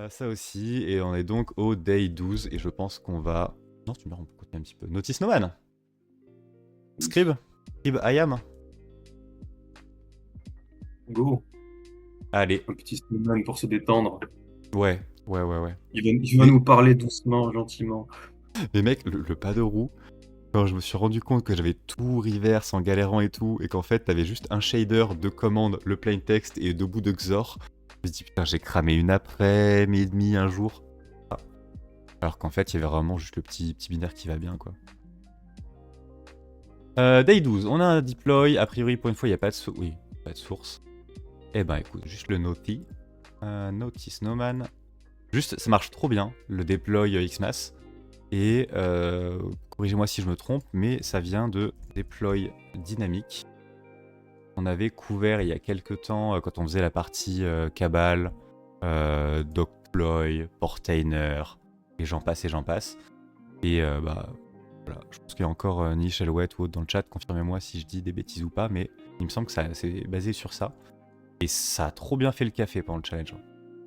Ça aussi, et on est donc au day 12, et je pense qu'on va... Non, tu me rends compte un petit peu. Notice No Man. Scribe. Scribe I am. Go, Allez. un petit snowman pour se détendre. Ouais, ouais. Il va Mais, nous parler doucement, gentiment. mais mec, le pas de roue, quand je me suis rendu compte que j'avais tout reverse en galérant et tout, et qu'en fait t'avais juste un shader, deux commandes, le plain text et deux bouts de Xor, je me suis dit putain, j'ai cramé une après-midi et demie un jour. Alors qu'en fait, il y avait vraiment juste le petit binaire qui va bien, quoi. Day 12, on a un deploy. A priori, pour une fois, il n'y a pas de oui, pas de source. Eh ben, écoute, juste le Naughty. Notice No Man. Juste, ça marche trop bien, le deploy Xmass. Et corrigez-moi si je me trompe, mais ça vient de deploy dynamique. On avait couvert il y a quelques temps, quand on faisait la partie Cabal, Dogploy, Portainer, et j'en passe et j'en passe. Et bah voilà, je pense qu'il y a encore Niche, Alouette ou autre dans le chat, confirmez-moi si je dis des bêtises ou pas, mais il me semble que c'est basé sur ça. Et ça a trop bien fait le café pendant le challenge.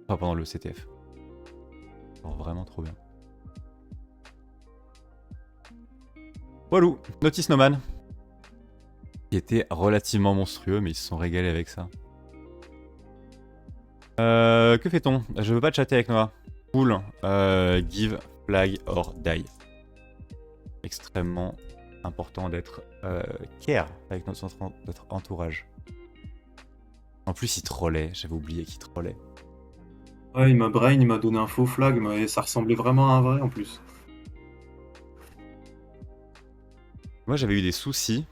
Enfin, pendant le CTF. Alors, vraiment trop bien. Walou, Notice No Man. Qui était relativement monstrueux, mais ils se sont régalés avec ça. Que fait-on? Je veux pas chatter avec Noah. Cool. Give, flag or die. Extrêmement important d'être care avec notre entourage. En plus, il trollait. J'avais oublié qu'il trollait. Ouais, il m'a donné un faux flag, mais ça ressemblait vraiment à un vrai en plus. Moi, j'avais eu des soucis.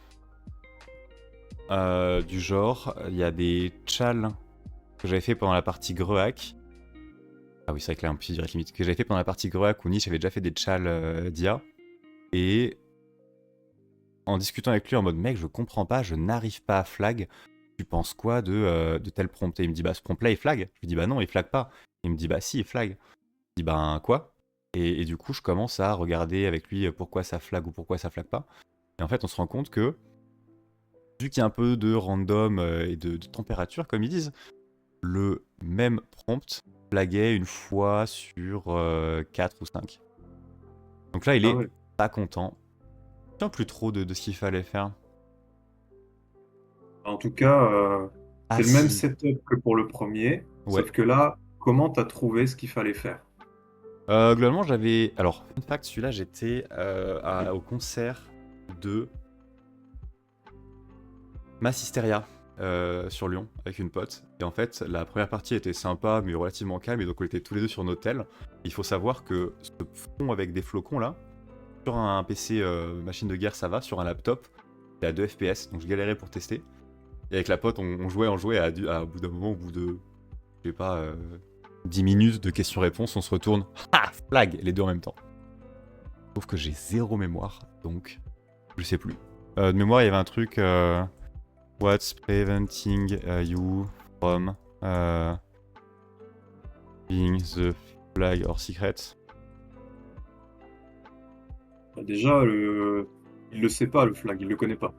Du genre, il y a des chals que j'avais fait pendant la partie Grehac. Ah oui, c'est vrai que là, un petit direct limite. Que j'avais fait pendant la partie Grehac où Niche avait déjà fait des chals d'IA. Et en discutant avec lui en mode mec, je comprends pas, je n'arrive pas à flag. Tu penses quoi de tel prompt? Et il me dit bah ce prompt là il flag. Je lui dis bah non, il flag pas. Il me dit bah si, il flag. Je dis ben quoi? Et du coup, je commence à regarder avec lui pourquoi ça flag ou pourquoi ça flag pas. Et en fait, on se rend compte que vu qu'il y a un peu de random et de température, comme ils disent, le même prompt flaguait une fois sur 4 ou 5. Donc là, il Ah est ouais. pas content. Il tient plus trop de ce qu'il fallait faire. En tout cas, Ah c'est le même si, setup que pour le premier, ouais. sauf que là, comment t'as trouvé ce qu'il fallait faire? Globalement, j'avais... Alors, fun fact, celui-là, j'étais au concert de Massisteria sur Lyon avec une pote. Et en fait, la première partie était sympa, mais relativement calme, et donc on était tous les deux sur notre tel. Il faut savoir que ce fond avec des flocons là, sur un PC machine de guerre, ça va, sur un laptop, c'est à 2 FPS, donc je galérais pour tester. Et avec la pote, on jouait, et au bout d'un moment, au bout de, je sais pas, 10 minutes de questions-réponses, on se retourne, ha, flag, les deux en même temps. Sauf que j'ai zéro mémoire, donc je sais plus. De mémoire, il y avait un truc, what's preventing you from being the flag or secret? Bah, déjà, il le sait pas, le flag, il le connaît pas.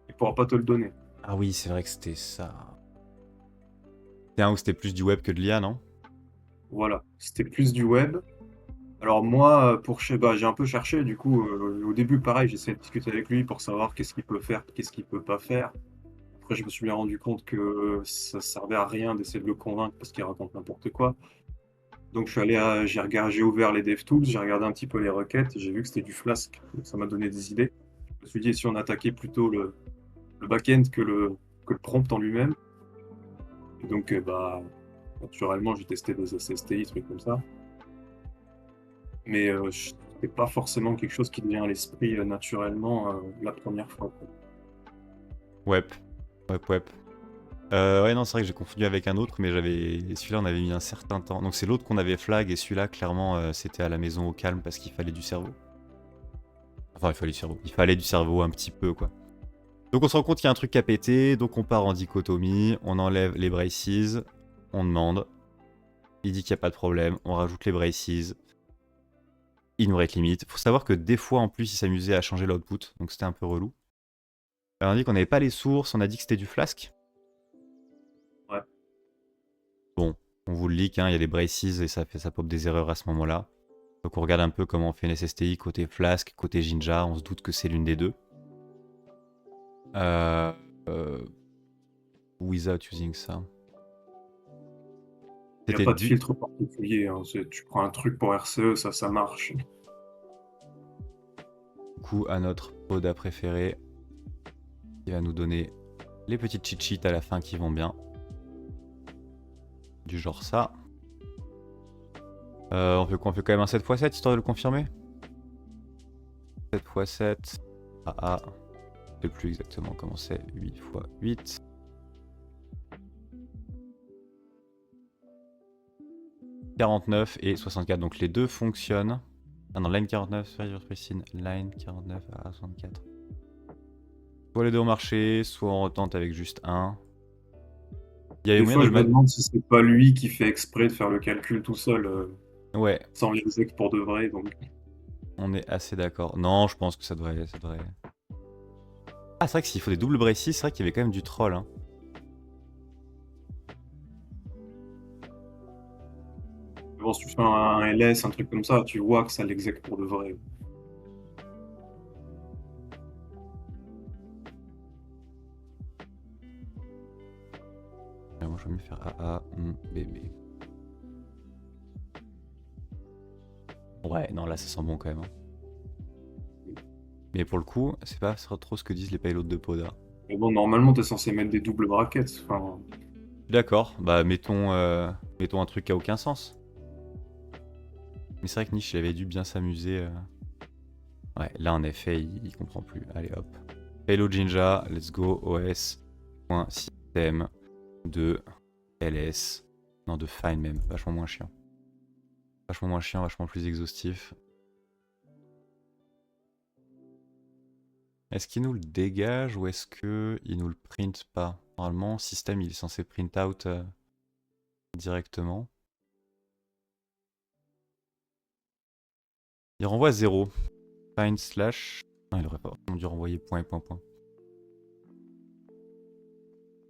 Il pourra pas te le donner. Ah oui, c'est vrai que c'était ça. C'était un où c'était plus du web que de l'IA, non? Voilà, c'était plus du web. Alors moi, bah, j'ai un peu cherché, du coup, au début, pareil, j'essayais de discuter avec lui pour savoir qu'est-ce qu'il peut faire, qu'est-ce qu'il peut pas faire. Après, je me suis bien rendu compte que ça servait à rien d'essayer de le convaincre parce qu'il raconte n'importe quoi. Donc j'ai ouvert les DevTools, j'ai regardé un petit peu les requêtes, et j'ai vu que c'était du Flask. Donc ça m'a donné des idées. Je me suis dit, et si on attaquait plutôt le back-end que le prompt en lui-même. Et donc, bah, naturellement, j'ai testé des SSTI, trucs comme ça. Mais c'est pas forcément quelque chose qui me vient à l'esprit naturellement la première fois, quoi. Web. Web. Ouais, non, c'est vrai que j'ai confondu avec un autre, mais celui-là, on avait mis un certain temps. Donc c'est l'autre qu'on avait flag, et celui-là, clairement, c'était à la maison au calme parce qu'il fallait du cerveau. Enfin, il fallait du cerveau. Il fallait du cerveau un petit peu, quoi. Donc on se rend compte qu'il y a un truc qui a pété, donc on part en dichotomie, on enlève les braces, on demande. Il dit qu'il n'y a pas de problème, on rajoute les braces. Il nous rate limite. Faut savoir que des fois, en plus, il s'amusait à changer l'output, donc c'était un peu relou. Alors, on a dit qu'on n'avait pas les sources, on a dit que c'était du flasque. Ouais. Bon. On vous le leak, hein, il y a des braces et ça pop des erreurs à ce moment-là. Donc on regarde un peu comment on fait une SSTI côté Flask, côté Jinja, on se doute que c'est l'une des deux. Without using ça. Il n'y a C'était pas de du... filtre particulier, hein. Tu prends un truc pour RCE, ça marche. Du coup, à notre poda préféré, qui va nous donner les petites cheat sheets à la fin qui vont bien. Du genre ça. On fait quoi? On fait quand même un 7x7 histoire de le confirmer. 7x7. Ah, je sais plus exactement comment c'est. 8x8. 49 et 64. Donc les deux fonctionnent. Ah non, line 49, line 49 à 64. Soit les deux ont marché, soit on retente avec juste un. Il y avait Des moyen fois, de je le me mettre. demande si c'est pas lui qui fait exprès de faire le calcul tout seul, Ouais, sans l'exec pour de vrai. Donc, on est assez d'accord. Non, je pense que ça devrait. Ah, c'est vrai que s'il faut des doubles braces, c'est vrai qu'il y avait quand même du troll. Hein. bon, si tu fais un LS, un truc comme ça, tu vois que ça l'exec pour de vrai. Moi, je vais mieux faire AA, BB. Ouais, non, là, ça sent bon quand même. Hein. Mais pour le coup, c'est pas trop ce que disent les payloads de Poda. Mais bon, normalement, t'es censé mettre des doubles brackets. Enfin, D'accord, bah mettons un truc qui a aucun sens. Mais c'est vrai que Niche, il avait dû bien s'amuser. Ouais, là en effet, il comprend plus. Allez hop. Hello Jinja, let's go, os.système de ls. Non, de find même, vachement moins chiant. Vachement moins chiant, vachement plus exhaustif. Est-ce qu'il nous le dégage ou est-ce qu'il nous le print pas? Normalement, système il est censé print out directement. Il renvoie 0. Find slash. Non, il aurait pas dû renvoyer point et point point.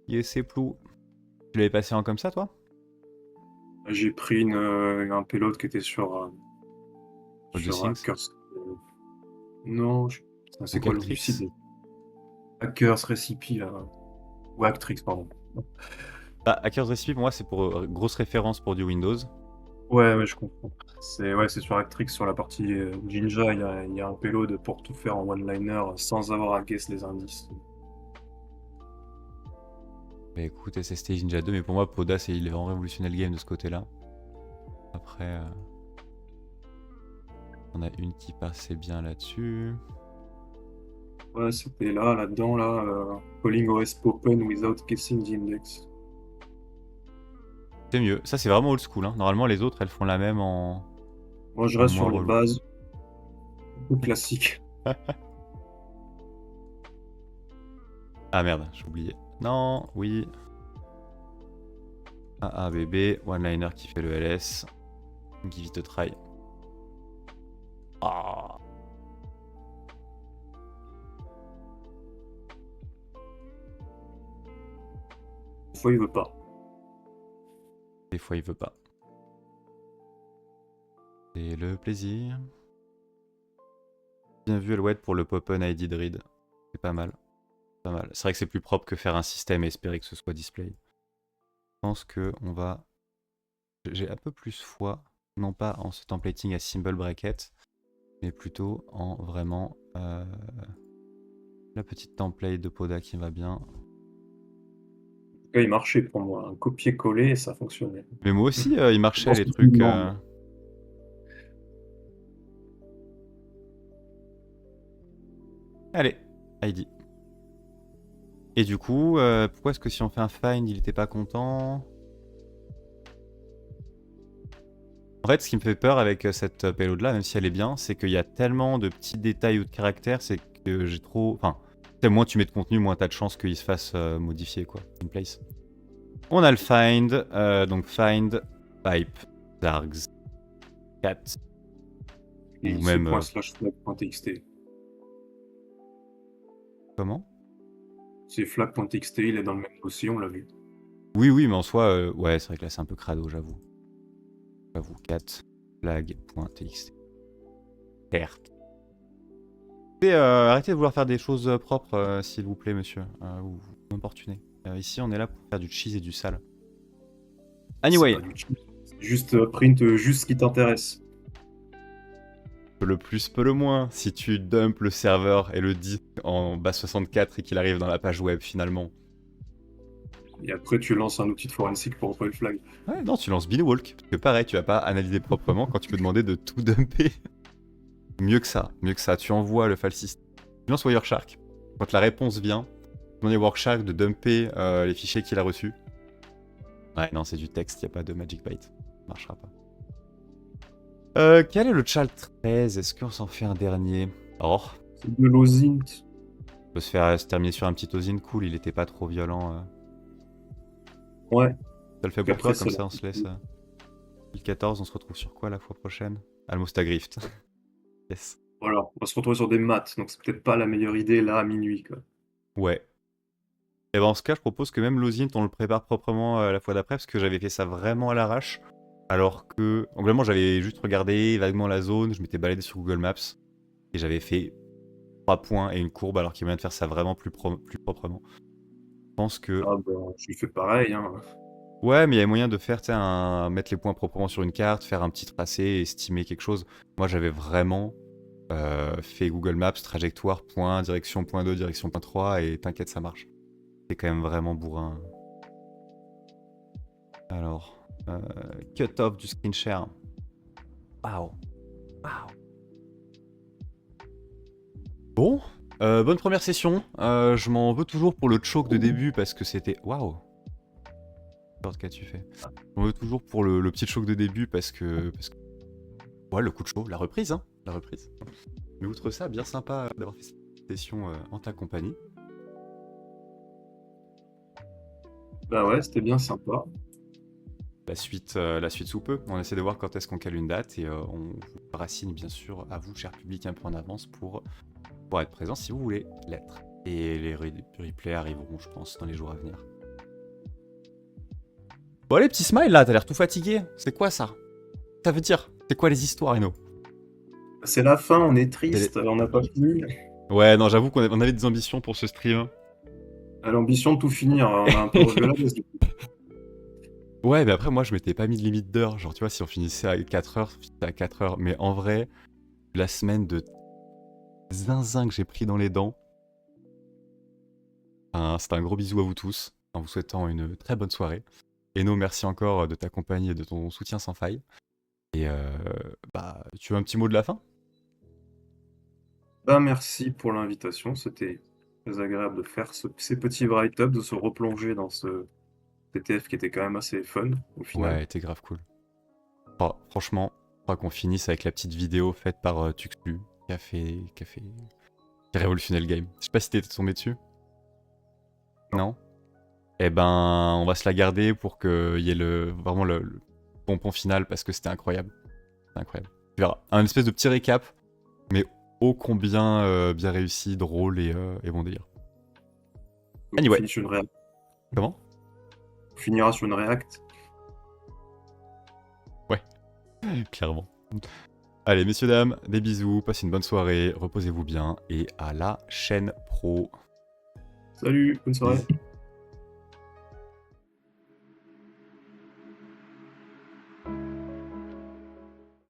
Yes, c'est plou. Tu l'avais passé en comme ça, toi? j'ai pris un payload qui était sur All the things. Hackers. Non, Ou c'est quoi le nom du Caltrix. site? Hackers Recipe, là. Ou Actrix, pardon. Bah, Hackers Recipe, pour moi, c'est pour grosse référence pour du Windows. Ouais, je comprends. C'est sur Actrix, sur la partie Jinja, il y a un payload pour tout faire en one-liner sans avoir à guess les indices. Bah écoute, SST Ninja 2, mais pour moi, Poda, il est vraiment révolutionné le game de ce côté-là. Après, on a une qui passait bien là-dessus. Ouais, c'était là-dedans, calling OS open without guessing the index. C'est mieux. Ça, c'est vraiment old school. Hein. Normalement, les autres, elles font la même en, Moi, je en reste moins sur les relou. bases. Un peu classique. Ah merde, j'ai oublié. Non, oui. AABB, one-liner qui fait le LS. Give it a try. Ah. Des fois, il veut pas. Des fois, il veut pas. C'est le plaisir. Bien vu, Alouette, pour le Pop-on ID de read. C'est pas mal. Pas mal. C'est vrai que c'est plus propre que faire un système et espérer que ce soit display. Je pense que on va... J'ai un peu plus foi, non pas en ce templating à symbol bracket, mais plutôt en vraiment la petite template de Poda qui va bien. En tout cas, il marchait pour moi. Un copier-coller, et ça fonctionnait. Mais moi aussi, il Je marchait pense les que tout le trucs. monde. Allez, ID. Et du coup, pourquoi est-ce que si on fait un find, il était pas content? En fait, ce qui me fait peur avec cette payload là, même si elle est bien, c'est qu'il y a tellement de petits détails ou de caractères, c'est que j'ai trop... Enfin, moins tu mets de contenu, moins t'as de chances qu'il se fasse modifier, quoi, in place. On a le find, donc find, pipe, zargs, cat, Et ou c'est même... ./flag.txt. comment? C'est flag.txt, il est dans le même dossier, on l'a vu. Oui, oui, mais en soi, ouais, c'est vrai que là, c'est un peu crado, j'avoue. J'avoue, cat flag.txt. Certes. Arrêtez de vouloir faire des choses propres, s'il vous plaît, monsieur. Vous m'importunez. Ici, on est là pour faire du cheese et du sale. C'est Anyway, pas du cheat. C'est juste print juste ce qui t'intéresse. le plus peut le moins. Si tu dumps le serveur et le disque en base 64 et qu'il arrive dans la page web finalement. Et après, tu lances un outil de forensique pour retrouver le flag. Ouais, non, tu lances Binwalk. Parce que pareil, tu vas pas analyser proprement quand tu peux demander de tout dumper. Mieux que ça, mieux que ça. Tu envoies le file system. Tu lances Wireshark. Quand la réponse vient, tu demandes à Wireshark de dumper les fichiers qu'il a reçus. Ouais, non, c'est du texte, il n'y a pas de Magic Byte. Ça marchera pas. Quel est le Chal 13? Est-ce qu'on s'en fait un dernier? Oh, C'est de l'OSINT. on peut se terminer sur un petit Ozine cool, il était pas trop violent. Ouais. Ça le fait Donc pour toi, après, comme c'est ça on se laisse. 2014, on se retrouve sur quoi la fois prochaine? Almostagrift. Yes. voilà, on va se retrouver sur des maths, donc c'est peut-être pas la meilleure idée là à minuit, quoi. Ouais. Et ben en ce cas, je propose que même l'Ozine, on le prépare proprement la fois d'après, parce que j'avais fait ça vraiment à l'arrache. Alors que, globalement, j'avais juste regardé vaguement la zone, je m'étais baladé sur Google Maps, et j'avais fait 3 points et une courbe, alors qu'il y a moyen de faire ça vraiment plus proprement. Je pense que... Ah bah, je fais pareil, hein. Ouais, mais il y a moyen de faire, tu sais, mettre les points proprement sur une carte, faire un petit tracé, estimer quelque chose. Moi, j'avais vraiment fait Google Maps, trajectoire, point, direction, point 2, direction, point 3, et t'inquiète, ça marche. C'est quand même vraiment bourrin. Alors, cut off du screen share. Waouh. Waouh. Bon, bonne première session. Je m'en veux toujours pour le choke de début parce que c'était... Waouh. Qu'as-tu fait? Je m'en veux toujours pour le petit choke de début parce que... Ouais, le coup de chaud, la reprise, hein. La reprise. Mais outre ça, bien sympa d'avoir fait cette session en ta compagnie. Bah ouais, c'était bien sympa. La suite sous peu. On essaie de voir quand est-ce qu'on cale une date et on vous rassigne bien sûr à vous, cher public, un peu en avance pour être présent si vous voulez l'être. Et les replays arriveront, je pense, dans les jours à venir. Bon, les petits smiles là, t'as l'air tout fatigué. C'est quoi ça? Ça veut dire? C'est quoi les histoires, Eno? C'est la fin, on est triste, on n'a pas fini. Ouais, non, j'avoue qu'on avait des ambitions pour ce stream. À l'ambition de tout finir, on a un peu revu la baisse. Ouais, mais après, moi, je m'étais pas mis de limite d'heure. Genre, tu vois, si on finissait à 4 heures, on finissait à 4 heures. Mais en vrai, la semaine de zinzin que j'ai pris dans les dents, c'est un gros bisou à vous tous, en vous souhaitant une très bonne soirée. Eno, merci encore de ta compagnie et de ton soutien sans faille. Et tu veux un petit mot de la fin? Bah merci pour l'invitation, c'était très agréable de faire ces petits write-up, de se replonger dans ce TTF qui était quand même assez fun au final. Ouais, t'es grave cool. Oh, franchement, je crois qu'on finisse avec la petite vidéo faite par Tuxlu, qui a révolutionné le game. Je sais pas si t'étais tombé dessus. Non? Eh ben, on va se la garder pour qu'il y ait vraiment le pompon final parce que c'était incroyable. C'était incroyable. Tu verras. Un espèce de petit récap, mais ô combien bien réussi, drôle et bon délire. Anyway. On finit sur une React. Comment? On finira sur une React. Ouais, clairement. Allez, messieurs, dames, des bisous, passez une bonne soirée, reposez-vous bien et à la chaîne pro. Salut, bonne soirée. Bisous.